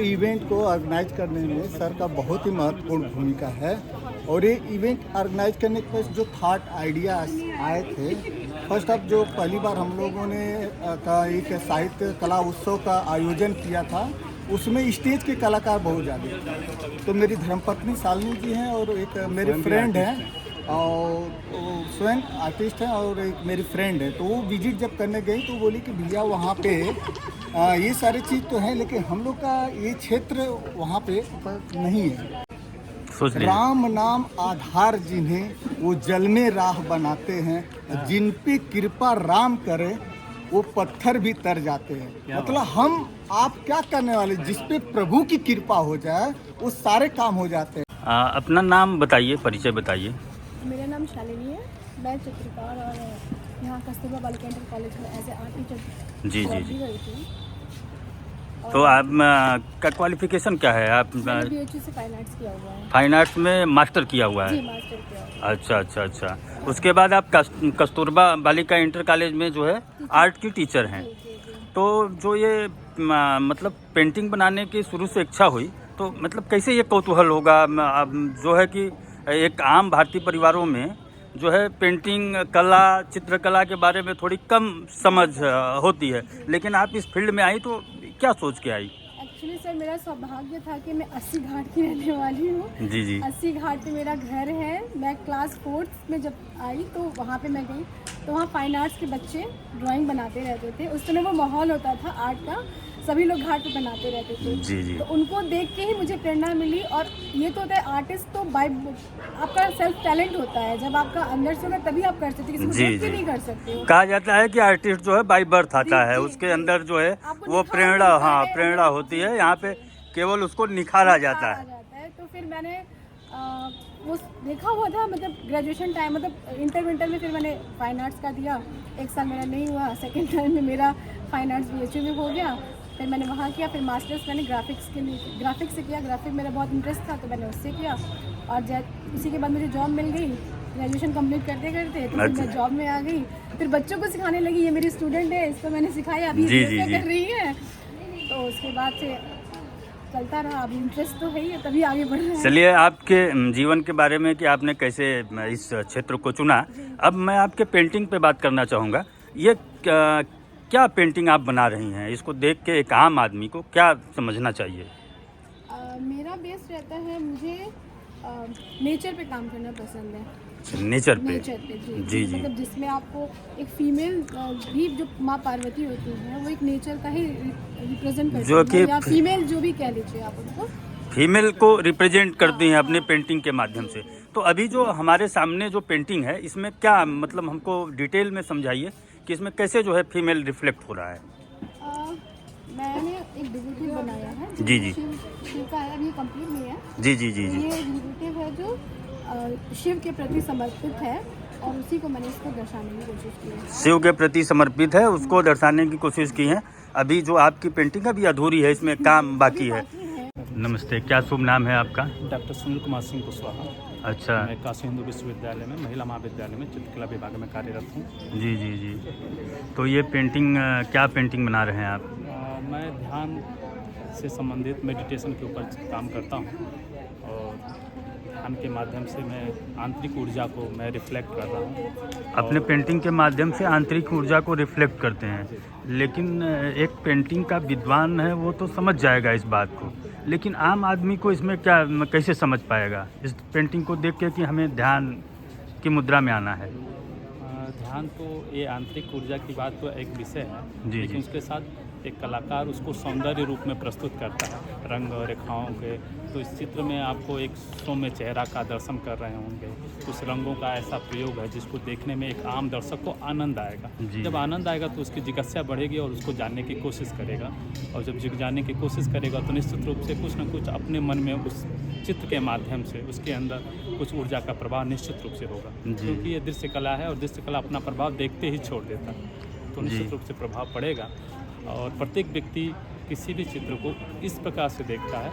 Event को organise करने में सर का बहुत ही महत्वपूर्ण भूमिका है। और ये इवेंट ऑर्गेनाइज करने के पास जो थॉट आइडिया आए थे, फर्स्ट ऑफ जो पहली बार हम लोगों ने एक साहित्य कला उत्सव का आयोजन किया था, उसमें स्टेज के कलाकार बहुत ज़्यादा थे। तो मेरी धर्मपत्नी शालिनी जी हैं और एक मेरे फ्रेंड हैं और स्वयं आर्टिस्ट हैं और एक मेरी फ्रेंड है। तो वो विजिट जब करने गई तो बोली कि भैया वहाँ पे ये सारी चीज़ तो है, लेकिन हम लोग का ये क्षेत्र वहाँ पे नहीं है। राम नाम आधार जिन्हें वो जल में राह बनाते हैं, जिन पे कृपा राम करे वो पत्थर भी तर जाते हैं। मतलब हम आप क्या करने वाले, जिस पे प्रभु की कृपा हो जाए वो सारे काम हो जाते हैं। अपना नाम बताइए, परिचय बताइए। मेरा नाम शालिनी है, मैं चित्रकार और यहाँ कस्तूरबा बालिका इंटर कॉलेज में एज ए आर्ट टीचर जी जी जी। गई थी। तो आप का क्वालिफिकेशन क्या है? आप BHU से फाइन आर्ट्स किया हुआ है। फाइन आर्ट्स में मास्टर किया हुआ है? जी, मास्टर किया हुआ है। अच्छा अच्छा अच्छा। उसके बाद आप कस्तूरबा बालिका इंटर कॉलेज में जो है आर्ट की टीचर हैं। जी, जी, जी। तो जो ये मतलब पेंटिंग बनाने की शुरू से इच्छा हुई, तो मतलब कैसे ये कौतूहल होगा? अब जो है कि एक आम भारतीय परिवारों में जो है पेंटिंग कला, चित्रकला के बारे में थोड़ी कम समझ होती है, लेकिन आप इस फील्ड में आई तो क्या सोच के आई? एक्चुअली सर मेरा सौभाग्य था कि मैं 80 घाट की रहने वाली हूँ। जी जी। 80 घाट पे मेरा घर है। मैं क्लास 4th में जब आई तो वहाँ पे मैं गई, तो वहाँ फाइन आर्ट्स के बच्चे ड्राइंग बनाते रहते थे। उस समय वो माहौल होता था आर्ट का, सभी लोग घाट पे बनाते रहते थे। जी जी। तो उनको देख के ही मुझे प्रेरणा मिली। और ये तो होता है आर्टिस्ट तो बाय आपका सेल्फ टैलेंट होता है, जब आपका अंदर से होगा तभी आप कर सकते हो, किसी को जी देख के जी। नहीं कर सकते हो। कहा जाता है कि आर्टिस्ट जो है बाय बर्थ आता है, जी, उसके जी, अंदर जो है आपको वो निखार प्रेरणा, मिलता हाँ है, प्रेरणा अंदर होती है, यहाँ पे केवल उसको निखारा जाता है। तो फिर मैंने वो देखा हुआ था, मतलब ग्रेजुएशन टाइम, मतलब इंटर विंटर में फिर मैंने फाइन आर्ट्स का दिया। एक साल मेरा नहीं हुआ, सेकेंड टाइम में मेरा फाइन आर्ट्स BHU में हो गया। फिर मैंने वहाँ किया, फिर मास्टर्स मैंने ग्राफिक्स से किया। ग्राफिक मेरा बहुत इंटरेस्ट था तो मैंने उससे किया। और उसी के बाद मुझे जॉब मिल गई ग्रेजुएशन कंप्लीट करते करते। तो फिर मैं जॉब में आ गई, फिर बच्चों को सिखाने लगी। ये मेरी स्टूडेंट है, इसको मैंने सिखाया, अभी जी, ये जी, जी। कर रही है। तो उसके बाद से चलता रहा। अभी इंटरेस्ट तो है ही, तभी आगे बढ़ रहा है। चलिए, आपके जीवन के बारे में कि आपने कैसे इस क्षेत्र को चुना, अब मैं आपके पेंटिंग पे बात करना चाहूँगा। ये क्या पेंटिंग आप बना रही हैं? इसको देख के एक आम आदमी को क्या समझना चाहिए? मेरा बेस रहता है, मुझे नेचर पे काम करना पसंद है। नेचर पे? जी जी। मतलब जिसमें आपको एक फीमेल भी, जो माँ पार्वती होती है, वो एक नेचर का ही रिप्रेजेंट करती जो कि है, या फीमेल जो भी कह लीजिए आप उनको, फीमेल को रिप्रेजेंट करती हैं अपने पेंटिंग के माध्यम से। तो अभी जो हमारे सामने जो पेंटिंग है, इसमें क्या मतलब हमको डिटेल में समझाइए कि इसमें कैसे जो है फीमेल रिफ्लेक्ट हो रहा है? मैंने एक डिविटिव बनाया है। जी जी। शिव का है, अभी कंप्लीट नहीं है। जी जी जी जी। ये डिविटिव है जो शिव के प्रति समर्पित है, और उसी को मैंने इसको दर्शाने की कोशिश की है। शिव के प्रति समर्पित है, उसको दर्शाने की कोशिश की है। अभी जो आपकी पेंटिंग अभी अधूरी है, इसमें काम बाकी है। नमस्ते, क्या शुभ नाम है आपका? डॉक्टर सुनील कुमार सिंह कुशवाहा। अच्छा। मैं काशी हिंदू विश्वविद्यालय में महिला महाविद्यालय में चित्रकला विभाग में कार्यरत हूँ। जी जी जी। तो ये पेंटिंग क्या पेंटिंग बना रहे हैं आप? मैं ध्यान से संबंधित मेडिटेशन के ऊपर काम करता हूँ, और ध्यान के माध्यम से मैं आंतरिक ऊर्जा को मैं रिफ्लेक्ट कर रहा हूँ। अपने पेंटिंग के माध्यम से आंतरिक ऊर्जा को रिफ्लेक्ट करते हैं, लेकिन एक पेंटिंग का विद्वान है वो तो समझ जाएगा इस बात को, लेकिन आम आदमी को इसमें क्या, कैसे समझ पाएगा इस पेंटिंग को देख के कि हमें ध्यान की मुद्रा में आना है? ध्यान तो ये आंतरिक ऊर्जा की बात तो एक विषय है, जी, लेकिन जी। उसके साथ एक कलाकार उसको सौंदर्य रूप में प्रस्तुत करता है, रंग और रेखाओं के। तो इस चित्र में आपको एक सौम्य चेहरा का दर्शन कर रहे होंगे। कुछ रंगों का ऐसा प्रयोग है जिसको देखने में एक आम दर्शक को आनंद आएगा। जब आनंद आएगा तो उसकी जिज्ञासा बढ़ेगी और उसको जानने की कोशिश करेगा, और जब जानने की कोशिश करेगा तो निश्चित रूप से कुछ न कुछ अपने मन में उस चित्र के माध्यम से उसके अंदर कुछ ऊर्जा का प्रभाव निश्चित रूप से होगा, क्योंकि ये दृश्य कला है और दृश्य कला अपना प्रभाव देखते ही छोड़ देता है, तो निश्चित रूप से प्रभाव पड़ेगा। और प्रत्येक व्यक्ति किसी भी चित्र को इस प्रकार से देखता है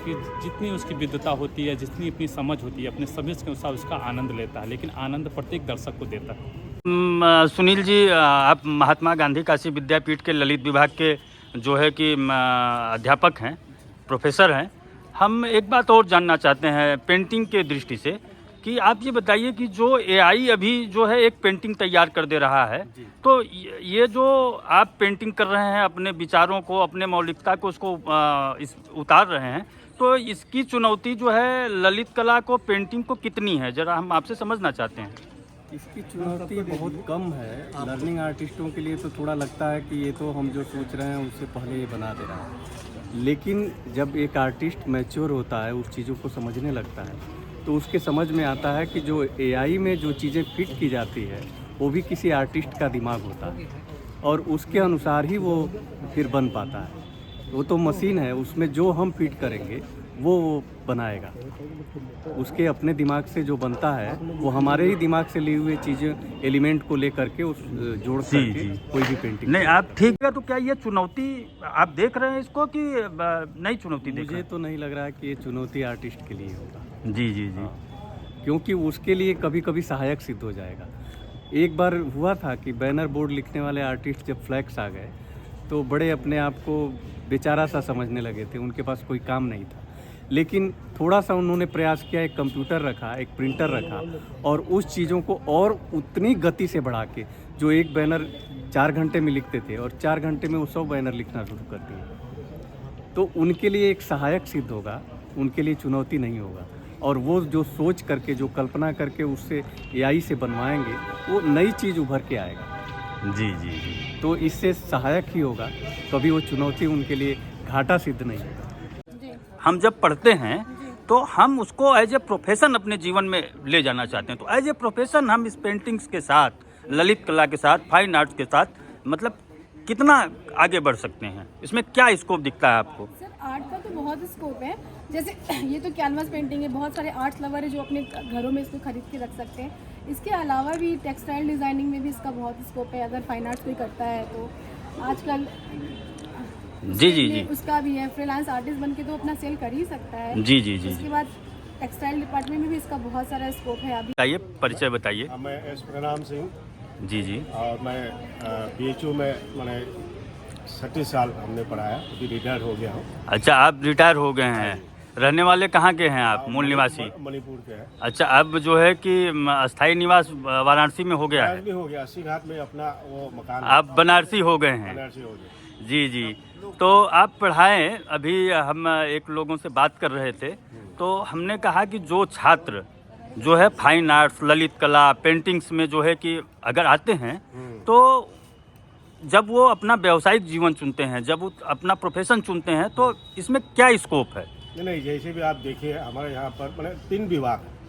कि जितनी उसकी विद्वता होती है, जितनी अपनी समझ होती है, अपने समझ के अनुसार उसका आनंद लेता है, लेकिन आनंद प्रत्येक दर्शक को देता है। सुनील जी, आप महात्मा गांधी काशी विद्यापीठ के ललित विभाग के जो है कि अध्यापक हैं, प्रोफेसर हैं। हम एक बात और जानना चाहते हैं पेंटिंग के दृष्टि से कि आप ये बताइए कि जो एआई अभी जो है एक पेंटिंग तैयार कर दे रहा है, तो ये जो आप पेंटिंग कर रहे हैं अपने विचारों को, अपने मौलिकता को उसको उतार रहे हैं, तो इसकी चुनौती जो है ललित कला को, पेंटिंग को कितनी है, ज़रा हम आपसे समझना चाहते हैं। इसकी चुनौती बहुत कम है। लर्निंग आर्टिस्टों के लिए तो थोड़ा लगता है कि ये तो हम जो सोच रहे हैं उससे पहले ये बना दे रहा है, लेकिन जब एक आर्टिस्ट मैच्योर होता है, उस चीज़ों को समझने लगता है, तो उसके समझ में आता है कि जो एआई में जो चीज़ें फिट की जाती है वो भी किसी आर्टिस्ट का दिमाग होता है और उसके अनुसार ही वो फिर बन पाता है। वो तो मशीन है, उसमें जो हम फिट करेंगे वो बनाएगा। उसके अपने दिमाग से जो बनता है वो हमारे ही दिमाग से लिए हुए चीज़ें, एलिमेंट को लेकर के उस जोड़ करके कोई भी पेंटिंग। नहीं, आप ठीक है, तो क्या ये चुनौती आप देख रहे हैं इसको कि नई चुनौती देख रहे मुझे तो नहीं लग रहा है कि ये चुनौती आर्टिस्ट के लिए होगा। हैं? जी जी जी। क्योंकि उसके लिए कभी कभी सहायक सिद्ध हो जाएगा। एक बार हुआ था कि बैनर बोर्ड लिखने वाले आर्टिस्ट जब फ्लैक्स आ गए तो बड़े अपने आप को बेचारा सा समझने लगे थे, उनके पास कोई काम नहीं था। लेकिन थोड़ा सा उन्होंने प्रयास किया, एक कंप्यूटर रखा, एक प्रिंटर रखा और उस चीज़ों को और उतनी गति से बढ़ा के, जो एक बैनर 4 घंटे में लिखते थे और 4 घंटे में वो 100 बैनर लिखना शुरू कर दिए। तो उनके लिए एक सहायक सिद्ध होगा, उनके लिए चुनौती नहीं होगा। और वो जो सोच करके, जो कल्पना करके उससे एआई से बनवाएंगे, वो नई चीज़ उभर के आएगा। जी जी जी। तो इससे सहायक ही होगा, कभी वो चुनौती उनके लिए घाटा सिद्ध नहीं होगा। हम जब पढ़ते हैं तो हम उसको एज ए प्रोफेशन अपने जीवन में ले जाना चाहते हैं, तो एज ए प्रोफेशन हम इस पेंटिंग्स के साथ, ललित कला के साथ, फाइन आर्ट्स के साथ मतलब कितना आगे बढ़ सकते हैं? इसमें क्या स्कोप दिखता है आपको? सर आर्ट का तो बहुत स्कोप है। जैसे ये तो कैनवास पेंटिंग है, बहुत सारे आर्ट लवर है जो अपने घरों में इसको खरीद के रख सकते हैं। इसके अलावा भी टेक्सटाइल डिज़ाइनिंग में भी इसका बहुत स्कोप है, अगर फाइन आर्ट्स कोई करता है तो। आजकल जी जी जी, उसका भी है, फ्रीलांस आर्टिस्ट बन के तो अपना सेल कर ही सकता है। जी जी जी। उसके बाद टेक्सटाइल डिपार्टमेंट में भी इसका बहुत सारा स्कोप है। अभी बताइए, परिचय बताइए। मैं एस प्रणाम सिंह जी जी। और मैं BHU में मैंने 30 साल हमने पढ़ाया, अभी रिटायर हो गया हूँ। अच्छा, आप रिटायर हो गए हैं। रहने वाले कहाँ के हैं आप? मूल निवासी? मणिपुर के हैं। अच्छा, अब जो है कि अस्थायी निवास वाराणसी में हो गया है? भी हो गया, 80 घाट में अपना वो मकान। आप बनारसी हो गए हैं? बनारसी हो गया। जी जी। तो आप पढ़ाएं, अभी हम एक लोगों से बात कर रहे थे तो हमने कहा कि जो छात्र जो है फाइन आर्ट्स, ललित कला, पेंटिंग्स में जो है कि अगर आते हैं तो जब वो अपना व्यावसायिक जीवन चुनते हैं, जब वो अपना प्रोफेशन चुनते हैं, तो इसमें क्या स्कोप है? नहीं, जैसे भी आप देखिए हमारे यहाँ पर मैंने 3 विभाग है।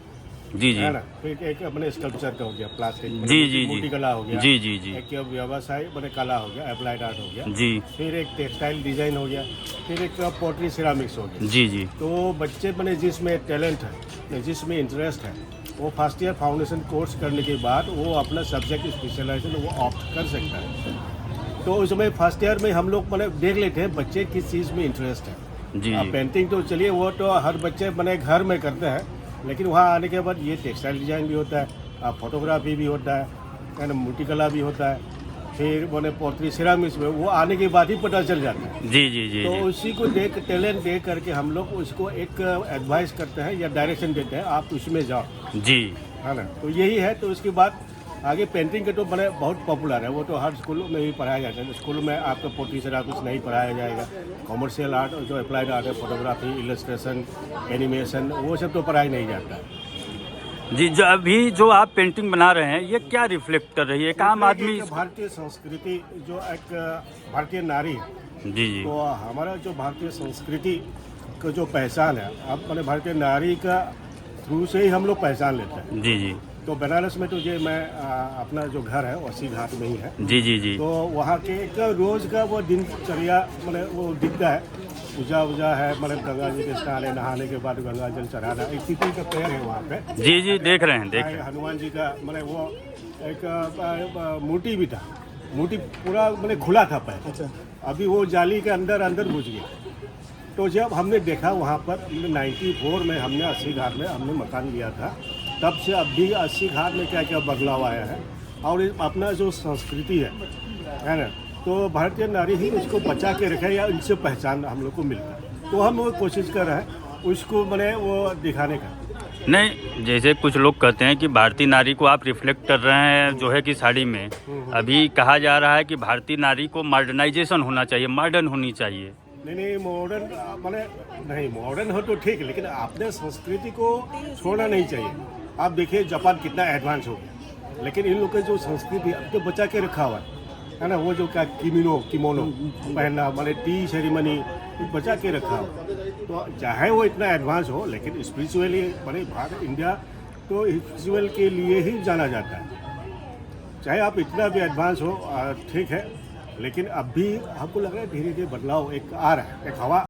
जी जी। है ना, फिर एक अपने स्कल्पचर का हो गया, प्लास्टिक, जी जी जी, मूर्ति कला हो गया। जी जी जी। एक व्यवसाय मैंने कला हो गया, अप्लाइड आर्ट हो गया जी। फिर एक टेक्सटाइल डिजाइन हो गया, फिर एक पोट्री सिरामिक्स हो गया। जी जी। तो बच्चे मैंने जिसमें टैलेंट है, जिसमें इंटरेस्ट है, वो फर्स्ट ईयर फाउंडेशन कोर्स करने के बाद वो अपना सब्जेक्ट स्पेशलाइजेशन वो ऑप्ट कर सकता है। तो उसमें फर्स्ट ईयर में हम लोग मैंने देख लेते हैं बच्चे किस चीज़ में इंटरेस्ट है। जी। पेंटिंग तो चलिए वो तो हर बच्चे मैंने घर में करते हैं, लेकिन वहाँ आने के बाद ये टेक्सटाइल डिजाइन भी होता है, फोटोग्राफी भी होता है ना, मूर्ति कला भी होता है, फिर मैंने पोट्री सिरामिक्स में वो आने के बाद ही पता चल जाता है। जी जी जी। तो जी। उसी को देख, टैलेंट देख करके हम लोग उसको एक एडवाइस करते हैं या डायरेक्शन देते हैं, आप उसमें जाओ, जी। है ना। तो यही है। तो उसके बाद आगे पेंटिंग के तो बड़े बहुत पॉपुलर है, वो तो हर स्कूलों में भी पढ़ाया जाता है। स्कूल में आपको पोट्री सिरामिक्स नहीं पढ़ाया जाएगा, कॉमर्शियल आर्ट जो अप्लाइड आर्ट है, फोटोग्राफी, इलस्ट्रेशन, एनिमेशन, वो सब तो पढ़ाया नहीं जाता है। जी, जो अभी जो आप पेंटिंग बना रहे हैं ये क्या रिफ्लेक्ट कर रही है? एक आम आदमी भारतीय संस्कृति, जो एक भारतीय नारी है, जी जी। तो हमारा जो भारतीय संस्कृति का जो पहचान है, अब मैंने भारतीय नारी का थ्रू से ही हम लोग पहचान लेते हैं। जी जी। तो बनारस में तो ये मैं अपना जो घर है 80 घाट में ही है। जी जी जी। तो वहाँ के एक रोज का वो दिनचर्या मैंने वो दिखता है, पूजा वूजा है, मतलब गंगा जी के स्नान है, नहाने के बाद गंगा जल चढ़ाना, एक तिथि का पेड़ है वहाँ पे। जी जी, देख रहे हैं, देख रहे हैं। हनुमान जी का मैंने वो एक मूर्ति भी था, मूर्ति पूरा मैंने खुला था पैर। अच्छा। अभी वो जाली के अंदर अंदर घुस गया। तो जब हमने देखा वहाँ पर 94 में हमने 80 घाट में हमने मकान लिया था, तब से अब भी 80 घाट में क्या क्या बदलाव आया है। और अपना जो संस्कृति है ना, तो भारतीय नारी ही उसको बचा के रखे या इनसे पहचान हम लोग को मिलता है। तो हम वो कोशिश कर रहे हैं उसको मैंने वो दिखाने का। नहीं, जैसे कुछ लोग कहते हैं कि भारतीय नारी को आप रिफ्लेक्ट कर रहे हैं जो है कि साड़ी में, अभी कहा जा रहा है कि भारतीय नारी को मॉडर्नाइजेशन होना चाहिए, मॉडर्न होनी चाहिए। नहीं मॉडर्न मैंने नहीं, मॉडर्न हो तो ठीक, लेकिन अपने संस्कृति को छोड़ना नहीं चाहिए। आप देखिए जापान कितना एडवांस हो गया, लेकिन इन लोग के जो संस्कृति अब तो बचा के रखा हुआ है ना, वो जो क्या किमोनो पहनना, मैंने टी सेरेमनी बचा के रखा हुआ। तो चाहे वो इतना एडवांस हो, लेकिन स्पिरिचुअली मैंने भारत इंडिया तो स्पिरिचुअल के लिए ही जाना जाता है। चाहे आप इतना भी एडवांस हो ठीक है, लेकिन अब भी हमको लग रहा है धीरे धीरे बदलाव एक आ रहा है, एक हवा